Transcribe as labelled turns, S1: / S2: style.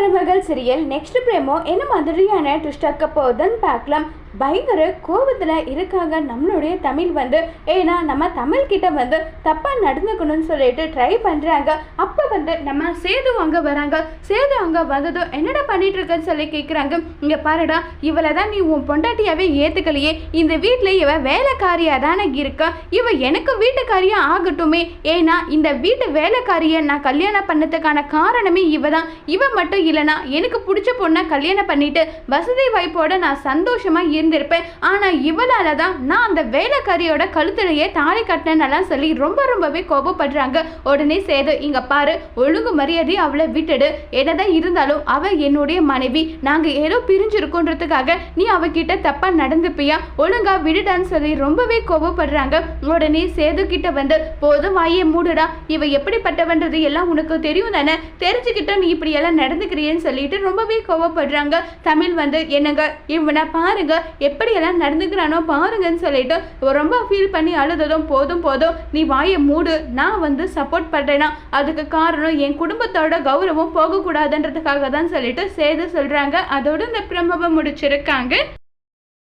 S1: மருமகள் serial next பிரேமோ என்ன மாதிரியான ட்விஸ்ட் ஆக்க போகுதுன்னு பார்க்கலாம். பயங்கர கோபத்தில் இருக்காங்க நம்மளுடைய தமிழ் ஏன்னா நம்ம தமிழ் கிட்ட தப்பாக நடந்துக்கணும்னு சொல்லிட்டு ட்ரை பண்ணுறாங்க. அப்போ நம்ம சேது அங்கே வராங்க. சேது அங்கே வந்ததும் என்னடா பண்ணிட்டு இருக்கன்னு சொல்லி கேட்குறாங்க. இங்கே பாருடா, இவளை தான் நீ உன் பொண்டாட்டியாவே ஏற்றுக்கலையே. இந்த வீட்டில் இவ வேலைக்காரியாக தானே இருக்கா. இவ எனக்கு வீட்டுக்காரியாக ஆகட்டுமே. ஏன்னா இந்த வீட்டு வேலைக்காரியை நான் கல்யாணம் பண்ணதுக்கான காரணமே இவ தான். இவ மட்டும் இல்லைனா எனக்கு பிடிச்ச பொண்ணை கல்யாணம் பண்ணிட்டு வசதி வாய்ப்போட நான் சந்தோஷமாக இருந்திருப்பேன். ஆனால் இவளால தான் நான் அந்த வேலைக்காரியோட கழுத்திலேயே தாலி கட்டினேன்னெல்லாம் சொல்லி ரொம்பவே கோபப்படுறாங்க. உடனே சேது, இங்கே பாரு, ஒழுங்கு மரியாதை அவளை விட்டுடு. என்னதான் இருந்தாலும் அவள் என்னுடைய மனைவி. நாங்கள் ஏதோ பிரிஞ்சிருக்கோன்றதுக்காக நீ அவகிட்ட தப்பாக நடந்துப்பியா? ஒழுங்கா விடுடான்னு சொல்லி ரொம்பவே கோபப்படுறாங்க. உடனே சேது கிட்ட போதும் வாயை மூடுடா, இவ எப்படிப்பட்டவன்றது எல்லாம் உனக்கு தெரியும் தானே, தெரிஞ்சுக்கிட்ட நீ இப்படி எல்லாம் நடந்துக்கிறியன்னு சொல்லிட்டு ரொம்பவே கோபப்படுறாங்க. தமிழ் என்னங்க இவனை பாருங்க எப்படியெல்லாம் நடந்துக்கிறானோ பாருங்கன்னு சொல்லிட்டு ரொம்ப ஃபீல் பண்ணி அழுததும் போதும் நீ வாயை மூடு, நான் சப்போர்ட் பண்ணுறேன்னா அதுக்கு காரணம் என் குடும்பத்தோட கௌரவம் போகக்கூடாதுன்றதுக்காக தான் சொல்லிட்டு சேது சொல்கிறாங்க. அதோடு இந்த பிரமவை முடிச்சிருக்காங்க.